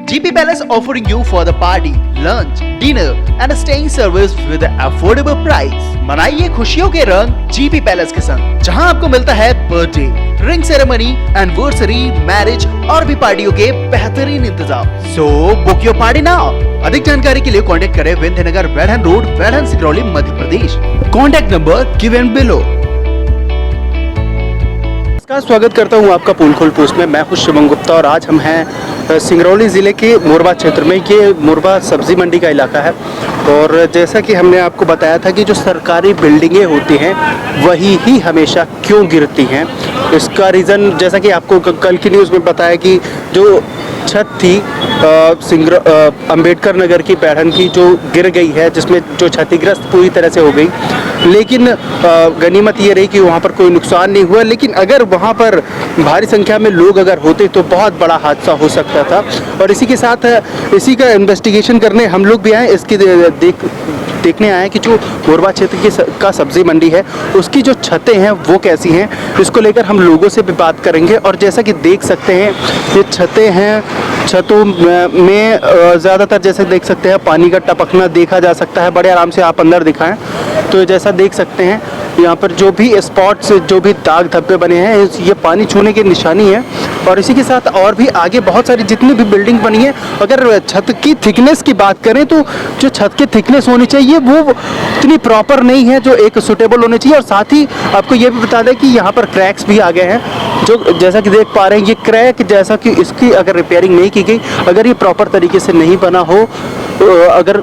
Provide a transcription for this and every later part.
GP Palace offering you for the party, lunch, dinner and staying service with affordable price. मनाइए खुशियों के रंग GP Palace के संग, जहां आपको मिलता है birthday, ring ceremony, anniversary, marriage और भी पार्टियों के बेहतरीन इंतजाम। So book your party now. अधिक जानकारी के लिए कांटेक्ट करें Vindhyanagar Waidhan road, Waidhan Singrauli, Madhya Pradesh. Contact number given below. स्वागत करता हूं आपका पोलखोल पोस्ट में। मैं हूं शिवम गुप्ता और आज हम हैं सिंगरौली ज़िले के मोरबा क्षेत्र में। ये मोरबा सब्जी मंडी का इलाका है और जैसा कि हमने आपको बताया था कि जो सरकारी बिल्डिंगें होती हैं वही ही हमेशा क्यों गिरती हैं, इसका रीज़न जैसा कि आपको कल की न्यूज़ में बताया कि जो छत थी अंबेडकर नगर की पैठन की जो गिर गई है, जिसमें जो क्षतिग्रस्त पूरी तरह से हो गई। लेकिन गनीमत ये रही कि वहाँ पर कोई नुकसान नहीं हुआ, लेकिन अगर वहाँ पर भारी संख्या में लोग अगर होते तो बहुत बड़ा हादसा हो सकता था। और इसी के साथ इसी का इन्वेस्टिगेशन करने हम लोग भी आए, इसकी देखने आए कि जो मोरबा क्षेत्र का सब्जी मंडी है उसकी जो छतें हैं वो कैसी हैं, इसको लेकर हम लोगों से भी बात करेंगे। और जैसा कि देख सकते हैं ये छतें हैं, छतों में ज़्यादातर जैसे देख सकते हैं पानी का टपकना देखा जा सकता है। बड़े आराम से आप अंदर दिखाएं तो जैसा देख सकते हैं यहाँ पर जो भी स्पॉट्स, जो भी दाग धब्बे बने हैं, ये पानी छूने की निशानी है। और इसी के साथ और भी आगे बहुत सारी जितनी भी बिल्डिंग बनी है, अगर छत की थिकनेस की बात करें तो जो छत की थिकनेस होनी चाहिए वो इतनी प्रॉपर नहीं है जो एक सुटेबल होनी चाहिए। और साथ ही आपको ये भी बता दें कि यहाँ पर क्रैक्स भी आ गए हैं, जो जैसा कि देख पा रहे हैं ये क्रैक, जैसा कि इसकी अगर रिपेयरिंग नहीं की गई, अगर ये प्रॉपर तरीके से नहीं बना हो, अगर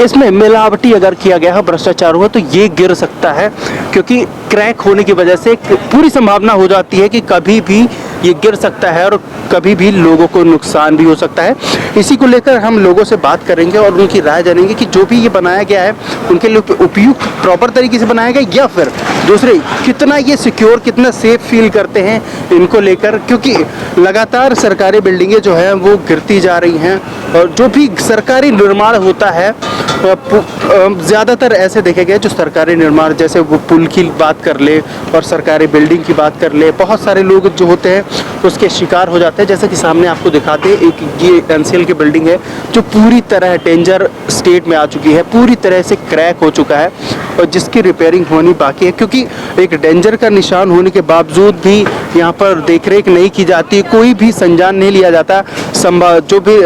इसमें मिलावटी अगर किया गया हो, भ्रष्टाचार हुआ, तो ये गिर सकता है। क्योंकि क्रैक होने की वजह से पूरी संभावना हो जाती है कि कभी भी ये गिर सकता है और कभी भी लोगों को नुकसान भी हो सकता है। इसी को लेकर हम लोगों से बात करेंगे और उनकी राय जानेंगे कि जो भी ये बनाया गया है उनके लिए उपयुक्त प्रॉपर तरीके से बनाया गया, या फिर दूसरे कितना ये सिक्योर, कितना सेफ फील करते हैं इनको लेकर। क्योंकि लगातार सरकारी बिल्डिंगें जो हैं वो गिरती जा रही हैं और जो भी सरकारी निर्माण होता है ज़्यादातर ऐसे देखे गए जो सरकारी निर्माण, जैसे वो पुल की बात कर ले और सरकारी बिल्डिंग की बात कर ले, बहुत सारे लोग जो होते हैं उसके शिकार हो जाते हैं। जैसे कि सामने आपको दिखाते हैं, एक ये एनसीएल की बिल्डिंग है जो पूरी तरह डेंजर स्टेट में आ चुकी है, पूरी तरह से क्रैक हो चुका है और जिसकी रिपेयरिंग होनी बाकी है। क्योंकि एक डेंजर का निशान होने के बावजूद भी यहाँ पर देखरेख नहीं की जाती, कोई भी संज्ञान नहीं लिया जाता, जो भी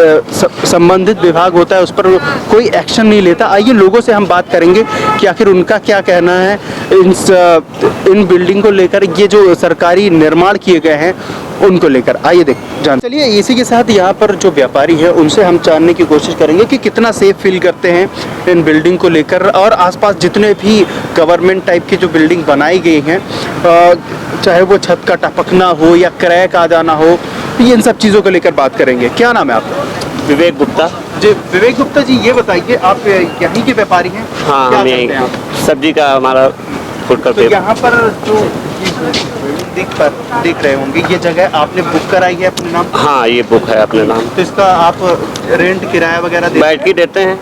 संबंधित विभाग होता है उस पर कोई एक्शन नहीं लेता। आइए लोगों से हम बात करेंगे कि आखिर उनका क्या कहना है इन बिल्डिंग को लेकर, ये जो सरकारी निर्माण किए गए हैं उनको लेकर। आइए जान चलिए इसी के साथ यहाँ पर जो व्यापारी हैं उनसे हम जानने की कोशिश करेंगे कि कितना सेफ फील करते हैं इन बिल्डिंग को लेकर। और आसपास जितने भी गवर्नमेंट टाइप की जो बिल्डिंग बनाई गई हैं, चाहे वो छत का टपकना हो या क्रैक आ जाना हो, ये इन सब चीज़ों को लेकर बात करेंगे। क्या नाम है आपका? विवेक गुप्ता जी। विवेक गुप्ता जी, ये बताइए आप यहीं के व्यापारी हैं? हाँ, हम यहीं सब्जी का हमारा फूड का। तो यहाँ पर जो देख रहे होंगे, ये जगह आपने बुक कराई है अपने नाम? हाँ, ये बुक है अपने नाम। तो इसका आप रेंट, किराया वगैरह बैठ के देते हैं?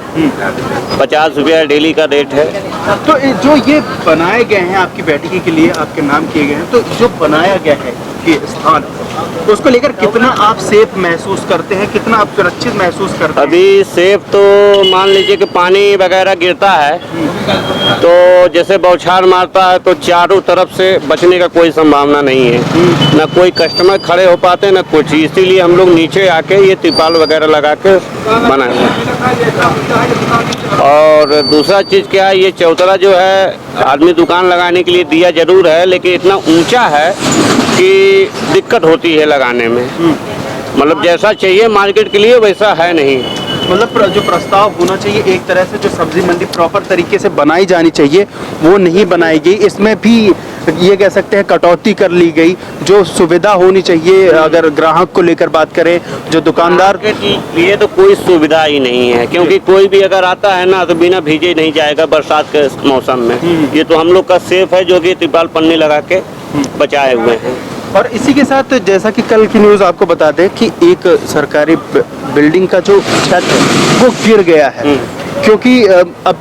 50 रुपया डेली का रेट है। तो जो ये बनाए गए हैं आपकी बैठकी के लिए, आपके नाम किए गए हैं, तो जो बनाया गया है ये स्थान, तो उसको लेकर कितना आप सेफ महसूस करते हैं, कितना आप सुरक्षित महसूस करते हैं? अभी सेफ तो मान लीजिए कि पानी वगैरह गिरता है तो जैसे बौछार मारता है तो चारों तरफ से बचने का कोई संभावना नहीं है, ना कोई कस्टमर खड़े हो पाते ना कुछ। इसीलिए हम लोग नीचे आके ये तिरपाल वगैरह लगा के बनाए हैं। और दूसरा चीज़ क्या है, ये चौतरा जो है आदमी दुकान लगाने के लिए दिया जरूर है, लेकिन इतना ऊंचा है कि दिक्कत होती है लगाने में। मतलब जैसा चाहिए मार्केट के लिए वैसा है नहीं। मतलब जो प्रस्ताव होना चाहिए एक तरह से, जो सब्जी मंडी प्रॉपर तरीके से बनाई जानी चाहिए वो नहीं बनाई गई। इसमें भी ये कह सकते हैं कटौती कर ली गई। जो सुविधा होनी चाहिए, अगर ग्राहक को लेकर बात करें, जो दुकानदार के लिए तो कोई सुविधा ही नहीं है। क्योंकि कोई भी अगर आता है ना तो बिना भीजे नहीं जाएगा बरसात के मौसम में। ये तो हम लोग का सेफ है जो कि तिरपाल पन्नी लगा के बचाए हुए हैं। और इसी के साथ जैसा कि कल की न्यूज़ आपको बता दें कि एक सरकारी बिल्डिंग का जो छत है वो गिर गया है। क्योंकि अब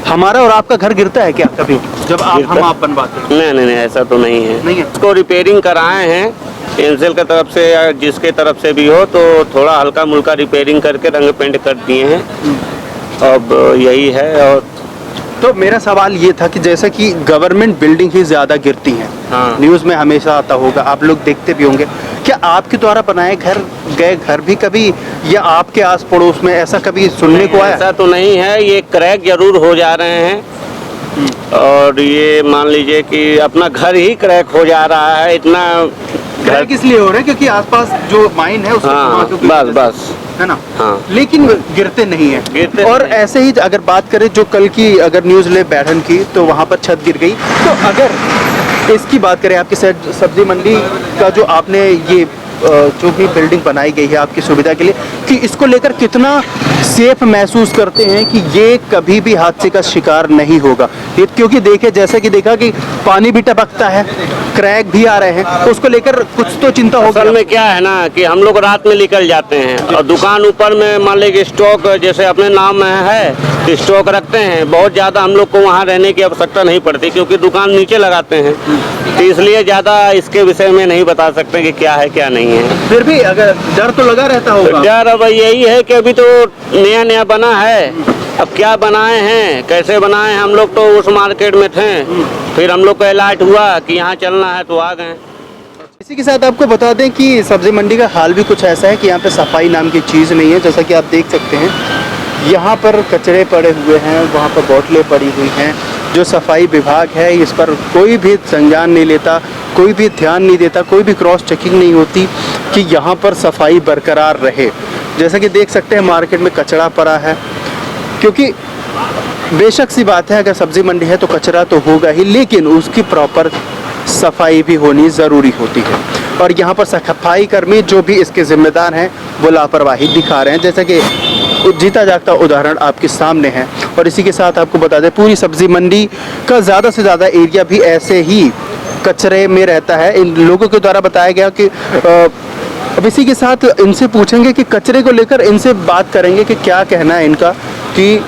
हमारा और आपका घर गिरता है क्या कभी, जब आप बनवाते हैं? नहीं, ऐसा तो नहीं है। नहीं है। उसको रिपेयरिंग कराए हैं एंसेल की तरफ से या जिसके तरफ से भी हो, तो थोड़ा हल्का मुल्का रिपेयरिंग करके रंग पेंट कर दिए हैं। अब यही है। और तो मेरा सवाल ये था कि जैसे कि गवर्नमेंट बिल्डिंग ही ज़्यादा गिरती हैं, हाँ। न्यूज़ में हमेशा आता होगा, आप लोग देखते भी होंगे, क्या आपके द्वारा बनाए गए घर भी कभी या आपके आस पड़ोस में ऐसा कभी सुनने को आया? ऐसा तो नहीं है, ये क्रैक जरूर हो जा रहे हैं। और ये मान लीजिए कि अपना घर ही क्रैक हो जा रहा है, इतना क्रैक इसलिए हो रहा है क्योंकि आसपास जो माइन है उसको हाँ, की बस वजह से, बस है ना? हाँ। लेकिन गिरते नहीं है। गिरते और नहीं। ऐसे ही अगर बात करें जो कल की अगर न्यूज़ ले बैठन की, तो वहाँ पर छत गिर गई। तो अगर इसकी बात करें आपकी सब्जी मंडी का जो आपने ये जो भी बिल्डिंग बनाई गई है आपकी सुविधा के लिए, कि इसको लेकर कितना सेफ महसूस करते हैं कि ये कभी भी हादसे का शिकार नहीं होगा? क्योंकि देखे जैसे कि देखा कि पानी भी टपकता है, क्रैक भी आ रहे हैं, तो उसको लेकर कुछ तो चिंता होगी। असल में क्या है ना कि हम लोग रात में निकल जाते हैं और दुकान ऊपर में मान लीजिए स्टॉक जैसे अपने नाम में है तो स्टॉक रखते हैं। बहुत ज़्यादा हम लोग को वहाँ रहने की आवश्यकता नहीं पड़ती क्योंकि दुकान नीचे लगाते हैं, तो इसलिए ज़्यादा इसके विषय में नहीं बता सकते कि क्या है क्या नहीं है। फिर भी अगर डर तो लगा रहता होगा। डर अब यही है कि अभी तो नया नया बना है, अब क्या बनाए हैं कैसे बनाए हैं, हम लोग तो उस मार्केट में थे, फिर हम लोग को अलर्ट हुआ कि यहाँ चलना है तो आ गए। इसी के साथ आपको बता दें कि सब्जी मंडी का हाल भी कुछ ऐसा है कि यहाँ पे सफाई नाम की चीज़ नहीं है। जैसा कि आप देख सकते हैं यहाँ पर कचरे पड़े हुए हैं, वहाँ पर बोतलें पड़ी हुई हैं। जो सफाई विभाग है इस पर कोई भी संज्ञान नहीं लेता, कोई भी ध्यान नहीं देता, कोई भी क्रॉस चेकिंग नहीं होती कि यहाँ पर सफाई बरकरार रहे। जैसा कि देख सकते हैं मार्केट में कचरा पड़ा है, क्योंकि बेशक सी बात है अगर सब्जी मंडी है तो कचरा तो होगा ही, लेकिन उसकी प्रॉपर सफाई भी होनी ज़रूरी होती है। और यहाँ पर सफाई कर्मी जो भी इसके जिम्मेदार हैं वो लापरवाही दिखा रहे हैं, जैसे कि जीता जागता उदाहरण आपके सामने है। और इसी के साथ आपको बता दें पूरी सब्जी मंडी का ज़्यादा से ज़्यादा एरिया भी ऐसे ही कचरे में रहता है। इन लोगों के द्वारा बताया गया कि अब इसी के साथ इनसे पूछेंगे कि कचरे को लेकर, इनसे बात करेंगे कि क्या कहना है इनका, कि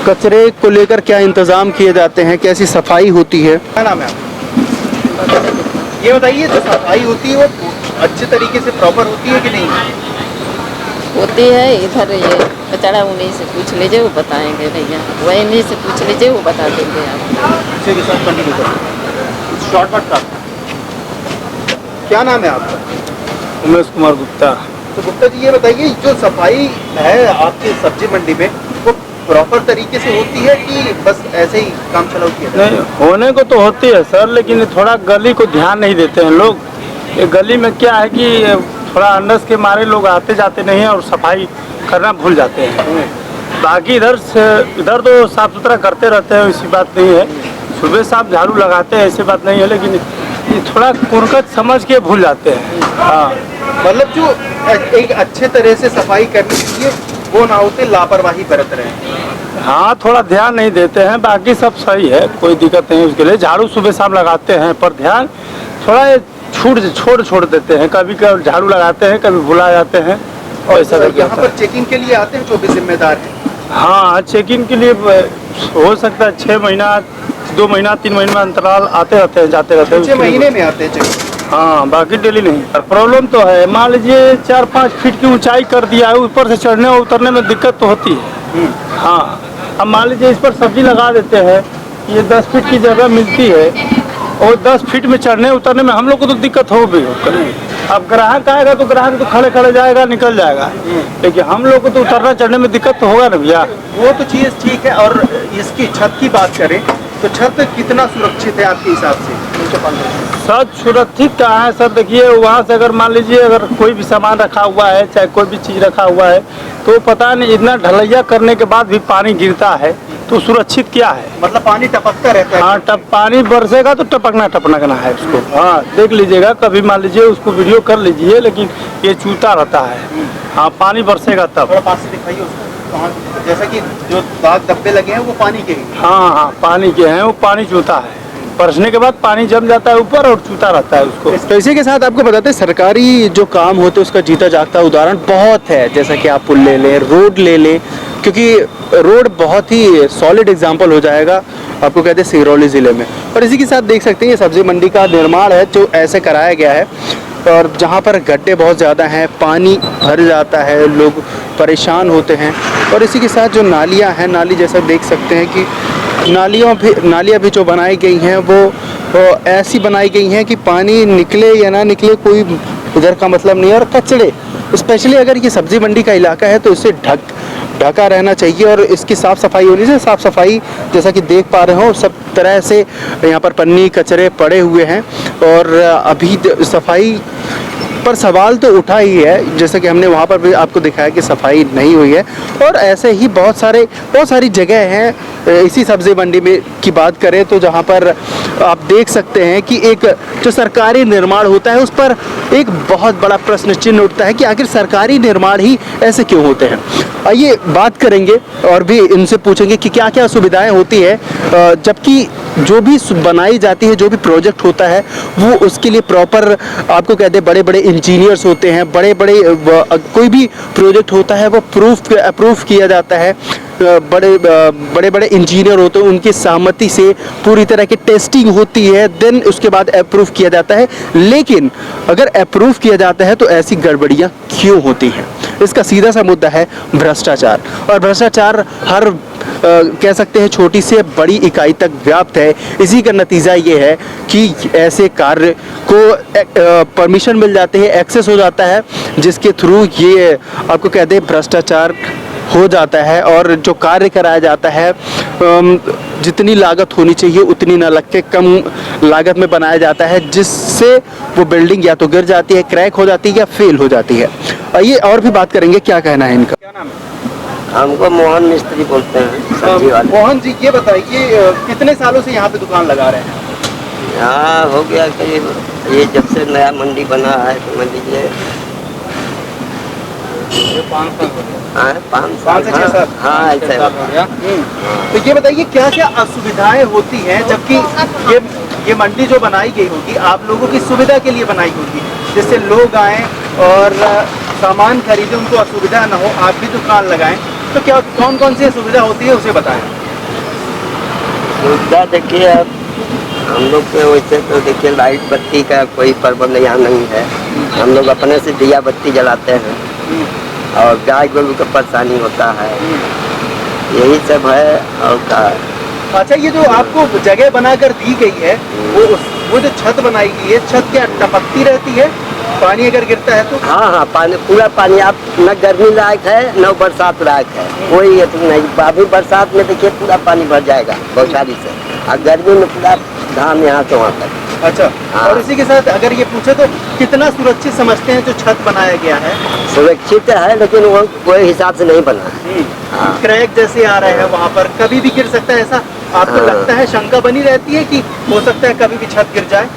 कचरे को लेकर क्या इंतज़ाम किए जाते हैं, कैसी सफाई होती है। क्या नाम है आपका? ये बताइए जो सफाई होती है वो अच्छे तरीके से प्रॉपर होती है कि नहीं? होती है। इधर ये कचरा उन्हीं से पूछ लीजिए, वो बताएंगे भैया। वही इन्हीं से पूछ लीजिए, वो बता देंगे आप। इसी के साथ कंटिन्यू करें। शॉर्टकट का क्या नाम है आपका? उमेश कुमार गुप्ता। तो गुप्ता जी ये बताइए जो सफाई है आपकी सब्जी मंडी में वो प्रॉपर तरीके से होती है कि बस ऐसे ही काम चलाओ किया जाता है? नहीं, होने को तो होती है सर, लेकिन थोड़ा गली को ध्यान नहीं देते हैं लोग। ये गली में क्या है कि थोड़ा अंडस के मारे लोग आते जाते नहीं हैं और सफाई करना भूल जाते हैं। बाकी इधर तो साफ सुथरा करते रहते हैं, ऐसी बात नहीं है। सुबह शाम झाड़ू लगाते हैं, ऐसी बात नहीं है, लेकिन ये थोड़ा कुरकत समझ के भूल जाते हैं। हाँ, मतलब जो एक अच्छे तरह से सफाई करनी चाहिए वो ना होते, लापरवाही बरत रहे हैं। हाँ, थोड़ा ध्यान नहीं देते हैं। बाकी सब सही है, कोई दिक्कत नहीं उसके लिए। झाड़ू सुबह शाम लगाते हैं, पर ध्यान थोड़ा छोड़ देते हैं। कभी कभी झाड़ू लगाते हैं, कभी भुला जाते हैं। और ऐसा यहाँ पर चेकिंग के लिए आते हैं जो भी जिम्मेदार है? हाँ, चेकिंग के लिए हो सकता है 6 महीना 2 महीना 3 महीने में अंतराल आते रहते हैं, जाते रहते हैं। 6 महीने में आते हैं चेकिंग? हाँ, बाकी डेली नहीं। प्रॉब्लम तो है, मान लीजिए 4-5 फीट की ऊंचाई कर दिया है, ऊपर से चढ़ने और उतरने में दिक्कत तो होती है। हाँ, अब मान लीजिए इस पर सब्जी लगा देते हैं, ये 10 फीट की जगह मिलती है और 10 फीट में चढ़ने उतरने में हम लोग को तो दिक्कत हो भी होगी। अब ग्राहक आएगा तो ग्राहक तो खड़े खड़े जाएगा, निकल जाएगा, लेकिन हम लोग को तो उतरना चढ़ने में दिक्कत तो होगा ना भैया। वो तो चीज़ ठीक है। और इसकी छत की बात करें तो छत कितना सुरक्षित है आपके हिसाब से? सर सुरक्षित कहाँ है सर? देखिए वहाँ से अगर मान लीजिए अगर कोई भी सामान रखा हुआ है, चाहे कोई भी चीज़ रखा हुआ है, तो पता नहीं इतना ढलैया करने के बाद भी पानी गिरता है तो सुरक्षित क्या है? मतलब पानी टपकता रहता है? हाँ, पानी बरसेगा तो टपकना है उसको। हाँ, देख लीजिएगा, कभी मान लीजिए उसको वीडियो कर लीजिए, लेकिन ये चूता रहता है। हाँ, पानी बरसेगा तब। थोड़ा पास से दिखाइए उसको। वहाँ जैसा कि जो दाग धब्बे लगे हैं वो पानी के हैं? हाँ, पानी के हैं, वो पानी चूता है। बरसने के बाद पानी जम जाता है ऊपर और चूता रहता है उसको। तो इसी के साथ आपको बताते हैं सरकारी जो काम होते हैं उसका जीता जागता उदाहरण बहुत है। जैसा कि आप पुल ले लें, रोड ले लें, क्योंकि रोड बहुत ही सॉलिड एग्जांपल हो जाएगा आपको कहते हैं सिंगरौली ज़िले में। और इसी के साथ देख सकते हैं ये सब्जी मंडी का निर्माण है जो ऐसे कराया गया है और जहाँ पर गड्ढे बहुत ज़्यादा हैं, पानी भर जाता है, लोग परेशान होते हैं। और इसी के साथ जो नालियाँ हैं, नाली जैसा देख सकते हैं कि नालियाँ भी जो बनाई गई हैं वो ऐसी बनाई गई हैं कि पानी निकले या ना निकले कोई उधर का मतलब नहीं है। और कचड़े, स्पेशली अगर ये सब्ज़ी मंडी का इलाका है तो इसे ढका रहना चाहिए और इसकी साफ़ सफाई होनी चाहिए। साफ़ सफाई जैसा कि देख पा रहे हो, सब तरह से यहाँ पर पन्नी कचरे पड़े हुए हैं और अभी सफाई पर सवाल तो उठा ही है, जैसे कि हमने वहाँ पर भी आपको दिखाया कि सफाई नहीं हुई है। और ऐसे ही बहुत सारी जगह हैं। इसी सब्ज़ी मंडी में की बात करें तो जहाँ पर आप देख सकते हैं कि एक जो सरकारी निर्माण होता है उस पर एक बहुत बड़ा प्रश्न चिन्ह उठता है कि आखिर सरकारी निर्माण ही ऐसे क्यों होते हैं। आइए बात करेंगे और भी इनसे पूछेंगे कि क्या क्या सुविधाएं होती है, जबकि जो भी बनाई जाती है, जो भी प्रोजेक्ट होता है वो उसके लिए प्रॉपर आपको कहते हैं बड़े बड़े इंजीनियर्स होते हैं, बड़े कोई भी प्रोजेक्ट होता है वो अप्रूव किया जाता है, बड़े इंजीनियर होते हैं, उनकी सहमति से पूरी तरह की टेस्टिंग होती है, देन उसके बाद अप्रूव किया जाता है। लेकिन अगर अप्रूव किया जाता है तो ऐसी गड़बड़ियाँ क्यों होती हैं? इसका सीधा सा मुद्दा है भ्रष्टाचार। और भ्रष्टाचार हर कह सकते हैं छोटी से बड़ी इकाई तक व्याप्त है। इसी का नतीजा ये है कि ऐसे कार्य को परमिशन मिल जाती है, एक्सेस हो जाता है, जिसके थ्रू ये आपको कहते हैं भ्रष्टाचार हो जाता है और जो कार्य कराया जाता है जितनी लागत होनी चाहिए उतनी ना लग के कम लागत में बनाया जाता है, जिससे वो बिल्डिंग या तो गिर जाती है, क्रैक हो जाती है या फेल हो जाती है। आइए और भी बात करेंगे, क्या कहना है इनका। क्या नाम है? हमको मोहन मिस्त्री बोलते हैं, सब्जी वाले। मोहन जी, ये बताइए कितने सालों से यहाँ पे दुकान लगा रहे हैं? हाँ, हो गया करीब, ये जब से नया मंडी बना है तो मान लीजिए 5 साल। हाँ, ऐसा हो गया। तो ये बताइए क्या क्या असुविधाएं होती हैं, जबकि ये मंडी जो बनाई गई होगी आप लोगों की सुविधा के लिए बनाई होगी, जिससे लोग आएँ और सामान खरीदें, उनको असुविधा ना हो, आप भी दुकान लगाएं। तो क्या कौन सी सुविधा होती है उसे बताएं। सुविधा देखिए, अब हम लोग के वैसे तो देखिए लाइट बत्ती का कोई प्रबंध यहाँ नहीं है। हम लोग अपने से दिया बत्ती जलाते हैं और गाय गोरू का परेशानी होता है, यही सब है। और का अच्छा, ये जो आपको जगह बनाकर दी गई है वो जो छत बनाई गई है, छत क्या टपकती रहती है पानी अगर गिरता है तो? हाँ, पानी पूरा पानी, आप न गर्मी लायक है न बरसात लायक है, कोई नहीं। अभी बरसात में देखिए पूरा पानी भर जाएगा बौछारी से, और गर्मी में पूरा धान यहाँ से वहाँ तक। अच्छा, हाँ। और इसी के साथ अगर ये पूछे तो कितना सुरक्षित समझते हैं जो छत बनाया गया है? सुरक्षित है, लेकिन वो कोई हिसाब से नहीं बना है। क्रैक जैसे आ रहे हैं वहाँ पर, कभी भी गिर सकता है, ऐसा आपको लगता है? शंका बनी रहती है कि हो सकता है कभी भी छत गिर जाए?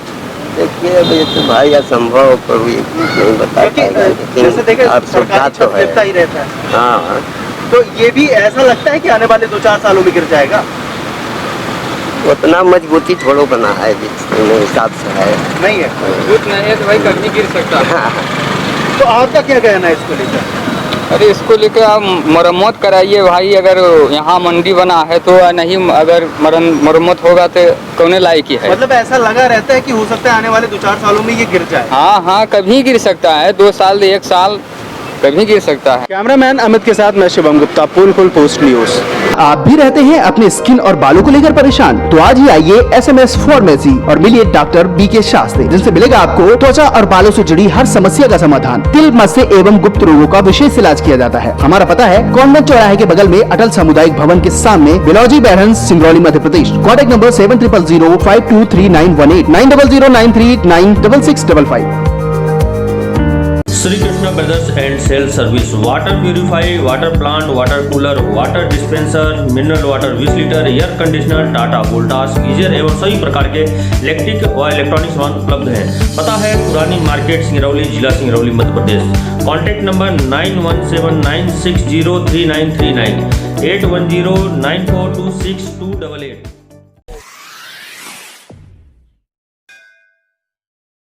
देखिए, अब ये तो भाई असंभव पर नहीं बता पाएगा, जैसे देखें सरकारी तो छत गिरता ही रहता है। हाँ, तो ये भी ऐसा लगता है कि आने वाले 2-4 सालों में गिर जाएगा? उतना मजबूती थोड़ा बना है जिस हिसाब से है, नहीं है मजबूत नहीं है तो भाई कभी गिर सकता है। तो आपका क्या कहना है इसको लेकर? अरे इसको लेकर आप मरम्मत कराइए भाई, अगर यहाँ मंडी बना है तो नहीं, अगर मरम्मत होगा तो कौन लायक ही है। मतलब ऐसा लगा रहता है कि हो सकता है आने वाले 2-4 सालों में ये गिर जाए? हाँ, कभी गिर सकता है, 2 साल 1 साल कभी गिर सकता है। कैमरामैन अमित के साथ मैं शिवम गुप्ता, पोल पोस्ट न्यूज। आप भी रहते हैं अपने स्किन और बालों को लेकर परेशान? तो आज ही आइए SMS फार्मेसी और मिलिए डॉक्टर BK शास्त्री, जिनसे मिलेगा आपको त्वचा और बालों से जुड़ी हर समस्या का समाधान। तिल, मस्से एवं गुप्त रोगों का विशेष इलाज किया जाता है। हमारा पता है कॉन्वेंट चौराहे के बगल में अटल सामुदायिक भवन के सामने, Bilaunji Bairhan, Singrauli, Madhya Pradesh. Contact number 7000523918 9009389655। Shri Krishna brothers and sale service, water purify, water plant, water cooler, water dispenser, mineral water 20 litre, air conditioner, Tata Voltas, geyser एवं सभी प्रकार के इलेक्ट्रिक व इलेक्ट्रॉनिक सामान उपलब्ध हैं। पता है पुरानी मार्केट, सिंगरौली, जिला सिंगरौली, मध्य प्रदेश। Contact number 9179603939 8109426288।